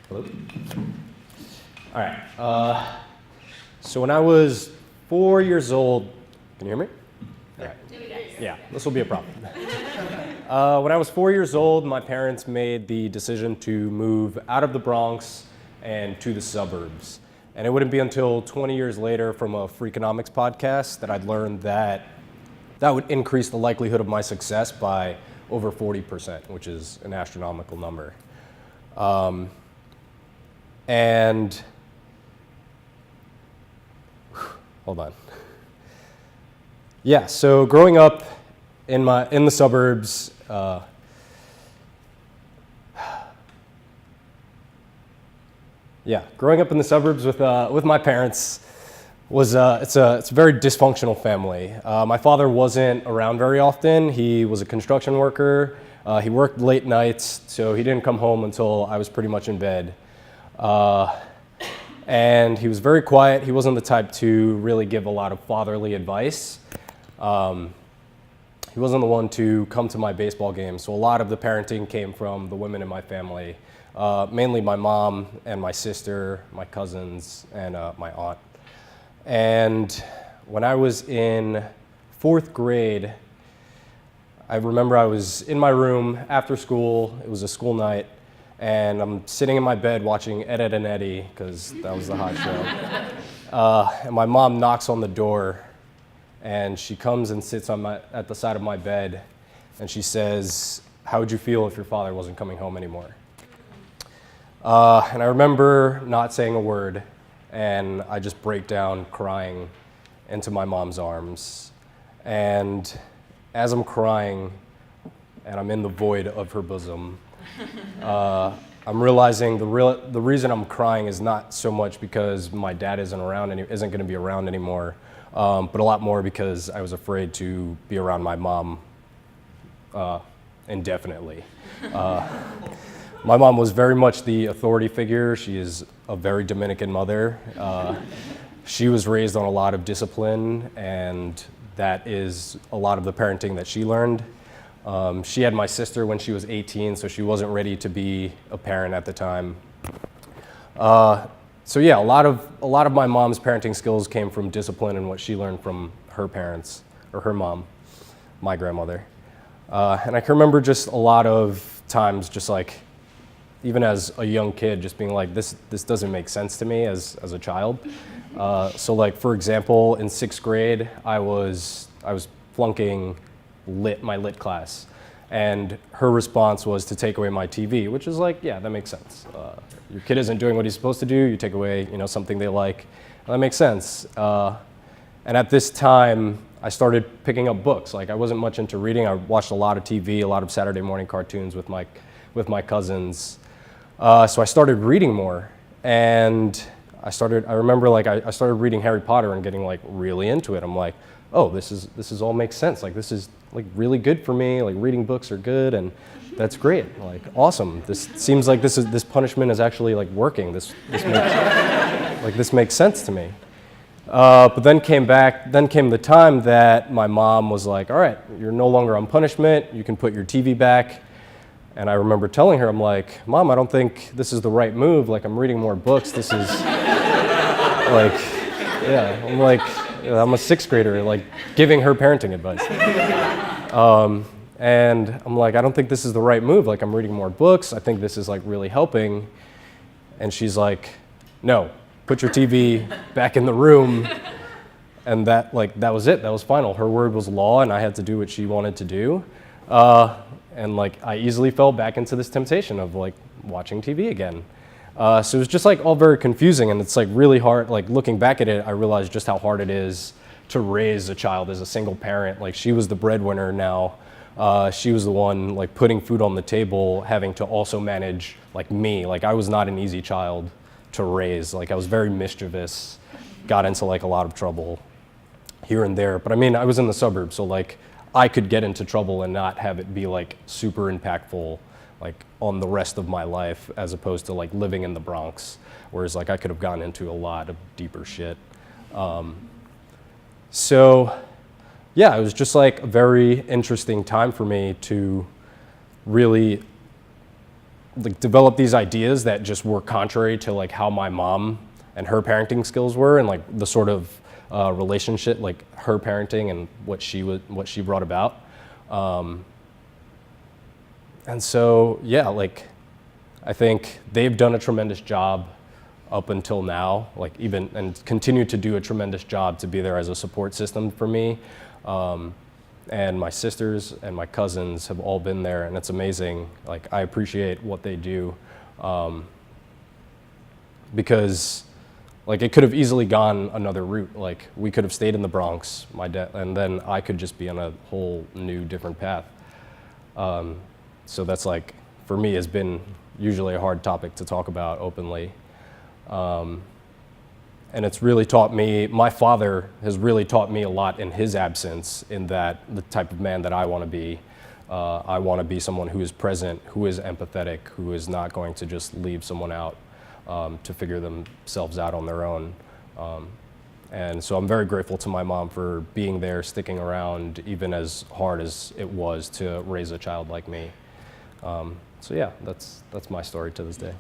Hello? All right. So when I was 4 years old, can you hear me? All right. Yeah, this will be a problem. When I was 4 years old, my parents made the decision to move out of the Bronx and to the suburbs. And it wouldn't be until 20 years later from a Freakonomics podcast that I'd learned that that would increase the likelihood of my success by over 40%, which is an astronomical number. And hold on. Yeah, so growing up in the suburbs, growing up in the suburbs with my parents was it's a very dysfunctional family. My father wasn't around very often. He was a construction worker. He worked late nights, so he didn't come home until I was pretty much in bed. And he was very quiet. He wasn't the type to really give a lot of fatherly advice. He wasn't the one to come to my baseball games, so a lot of the parenting came from the women in my family, mainly my mom and my sister, my cousins, and my aunt. And when I was in 4th grade, I remember I was in my room after school. It was a school night, and I'm sitting in my bed watching Ed, Edd n Eddy, because that was the hot show. And my mom knocks on the door, and she comes and sits at the side of my bed, and she says, "How would you feel if your father wasn't coming home anymore?" And I remember not saying a word, and I just break down crying into my mom's arms. And as I'm crying, and I'm in the void of her bosom, I'm realizing the reason I'm crying is not so much because my dad isn't going to be around anymore, but a lot more because I was afraid to be around my mom indefinitely. My mom was very much the authority figure. She is a very Dominican mother. She was raised on a lot of discipline, and that is a lot of the parenting that she learned. She had my sister when she was 18, so she wasn't ready to be a parent at the time. So yeah, a lot of my mom's parenting skills came from discipline and what she learned from her parents, or her mom, my grandmother. And I can remember just a lot of times, just like, even as a young kid, just being like, this doesn't make sense to me as a child. So like, for example, in 6th grade, I was flunking my lit class. And her response was to take away my TV, which is like, yeah, that makes sense. Your kid isn't doing what he's supposed to do, you take away, something they like. That makes sense. And at this time, I started picking up books. Like, I wasn't much into reading. I watched a lot of TV, a lot of Saturday morning cartoons with my cousins. So I started reading more, and I remember like I started reading Harry Potter and getting like really into it. I'm like, oh, this is all makes sense. Like, this is like really good for me. Like, reading books are good, and that's great. Like, awesome. This seems like this punishment is actually like working. This makes sense to me. But then came the time that my mom was like, all right, you're no longer on punishment. You can put your TV back. And I remember telling her, I'm like, Mom, I don't think this is the right move. Like, I'm reading more books. This is like, yeah, I'm like, I'm a 6th grader, like, giving her parenting advice. And I'm like, I don't think this is the right move. Like, I'm reading more books. I think this is like really helping. And she's like, no, put your TV back in the room. And that was it. That was final. Her word was law, and I had to do what she wanted to do. And like, I easily fell back into this temptation of like watching TV again. So it was just like all very confusing, and it's like really hard. Like, looking back at it, I realized just how hard it is to raise a child as a single parent. Like, she was the breadwinner now. She was the one like putting food on the table, having to also manage like me. Like, I was not an easy child to raise. Like, I was very mischievous, got into like a lot of trouble here and there. But I mean, I was in the suburbs, so like, I could get into trouble and not have it be like super impactful like on the rest of my life, as opposed to like living in the Bronx, whereas like I could have gotten into a lot of deeper shit. So yeah, it was just like a very interesting time for me to really like developed these ideas that just were contrary to like how my mom and her parenting skills were, and like the sort of relationship, like her parenting and what she brought about. And so, yeah, like I think they've done a tremendous job up until now, like even, and continue to do a tremendous job to be there as a support system for me. And my sisters and my cousins have all been there, and it's amazing. Like, I appreciate what they do, because like it could have easily gone another route. Like we could have stayed in the Bronx, my dad, and then I could just be on a whole new different path. So that's like, for me, has been usually a hard topic to talk about openly. And it's really taught me, my father has really taught me a lot in his absence, in that the type of man that I want to be. I want to be someone who is present, who is empathetic, who is not going to just leave someone out to figure themselves out on their own. And so I'm very grateful to my mom for being there, sticking around, even as hard as it was to raise a child like me. So yeah, that's my story to this day.